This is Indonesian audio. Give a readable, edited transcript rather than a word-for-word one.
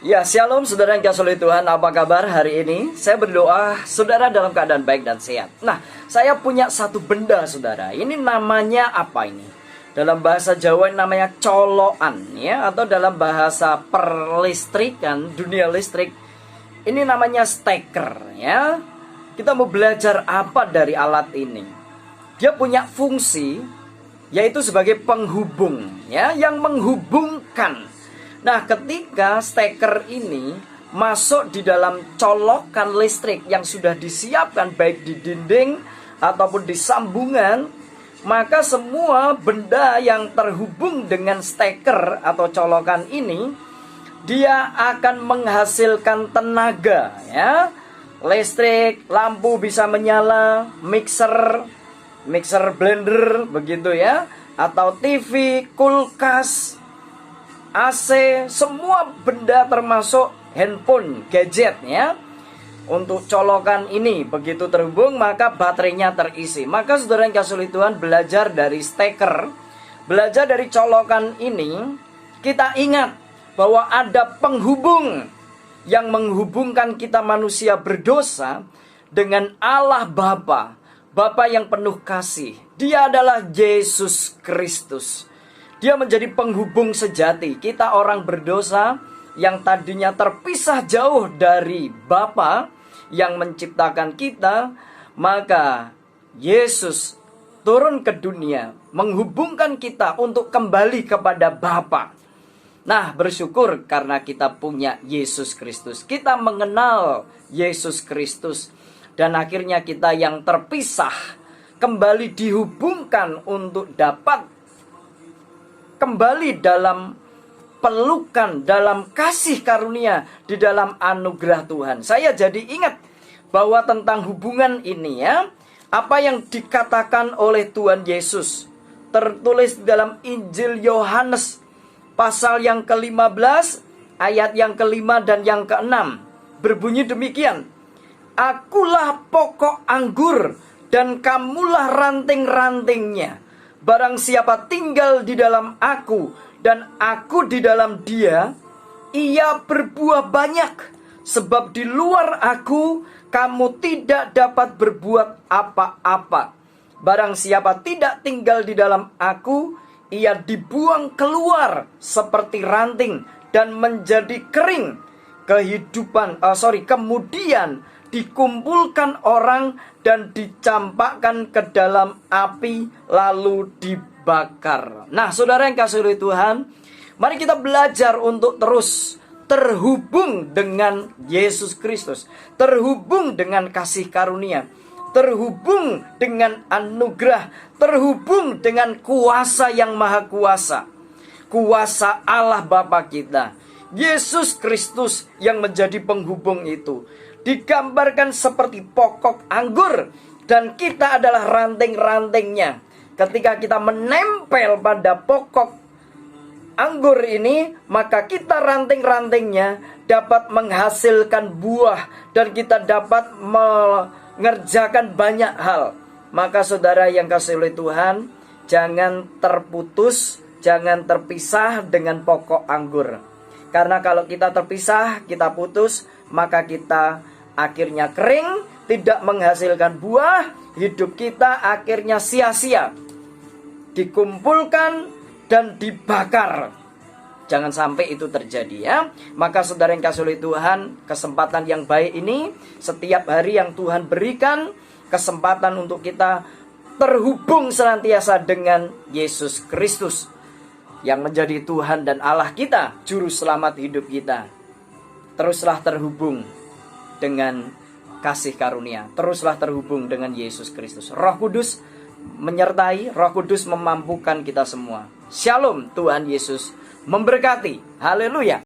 Ya, shalom saudara yang kasih oleh Tuhan. Apa kabar hari ini? Saya berdoa saudara dalam keadaan baik dan sehat. Nah, saya punya satu benda saudara. Ini namanya apa ini? Dalam bahasa Jawa namanya colokan ya, atau dalam bahasa perlistrikan, dunia listrik ini namanya steker ya. Kita mau belajar apa dari alat ini? Dia punya fungsi yaitu sebagai penghubung ya, yang menghubungkan. Nah, ketika steker ini masuk di dalam colokan listrik yang sudah disiapkan baik di dinding ataupun di sambungan, maka semua benda yang terhubung dengan steker atau colokan ini dia akan menghasilkan tenaga ya. Listrik, lampu bisa menyala, mixer blender begitu ya, atau TV, kulkas, AC, semua benda termasuk handphone, gadget ya. Untuk colokan ini begitu terhubung maka baterainya terisi. Maka saudara yang kasih oleh Tuhan, belajar dari steker, belajar dari colokan ini, kita ingat bahwa ada penghubung yang menghubungkan kita manusia berdosa dengan Allah Bapa, Bapa yang penuh kasih. Dia adalah Yesus Kristus. Dia menjadi penghubung sejati. Kita orang berdosa yang tadinya terpisah jauh dari Bapa yang menciptakan kita, maka Yesus turun ke dunia menghubungkan kita untuk kembali kepada Bapa. Nah, bersyukur karena kita punya Yesus Kristus. Kita mengenal Yesus Kristus dan akhirnya kita yang terpisah kembali dihubungkan untuk dapat kembali dalam pelukan, dalam kasih karunia, di dalam anugerah Tuhan. Saya jadi ingat bahwa tentang hubungan ini ya, apa yang dikatakan oleh Tuhan Yesus tertulis dalam Injil Yohanes pasal yang ke-15 ayat yang ke-5 dan yang ke-6, berbunyi demikian: Akulah pokok anggur dan kamulah ranting-rantingnya. Barang siapa tinggal di dalam aku dan aku di dalam dia, ia berbuah banyak. Sebab di luar aku kamu tidak dapat berbuat apa-apa. Barang siapa tidak tinggal di dalam aku, ia dibuang keluar seperti ranting dan menjadi kering. Kemudian dikumpulkan orang dan dicampakkan ke dalam api lalu dibakar. Nah, saudara yang kasih oleh Tuhan, mari kita belajar untuk terus terhubung dengan Yesus Kristus, terhubung dengan kasih karunia, terhubung dengan anugerah, terhubung dengan kuasa yang maha kuasa, kuasa Allah Bapa kita. Yesus Kristus yang menjadi penghubung itu digambarkan seperti pokok anggur dan kita adalah ranting-rantingnya. Ketika kita menempel pada pokok anggur ini, maka kita ranting-rantingnya dapat menghasilkan buah dan kita dapat mengerjakan banyak hal. Maka saudara yang kasih oleh Tuhan, jangan terputus, jangan terpisah dengan pokok anggur. Karena kalau kita terpisah, kita putus, maka kita akhirnya kering, tidak menghasilkan buah, hidup kita akhirnya sia-sia, dikumpulkan dan dibakar. Jangan sampai itu terjadi ya. Maka saudara yang kasih oleh Tuhan, kesempatan yang baik ini, setiap hari yang Tuhan berikan, kesempatan untuk kita terhubung senantiasa dengan Yesus Kristus yang menjadi Tuhan dan Allah kita, juru selamat hidup kita. Teruslah terhubung dengan kasih karunia, teruslah terhubung dengan Yesus Kristus. Roh Kudus menyertai, Roh Kudus memampukan kita semua. Shalom, Tuhan Yesus memberkati. Haleluya.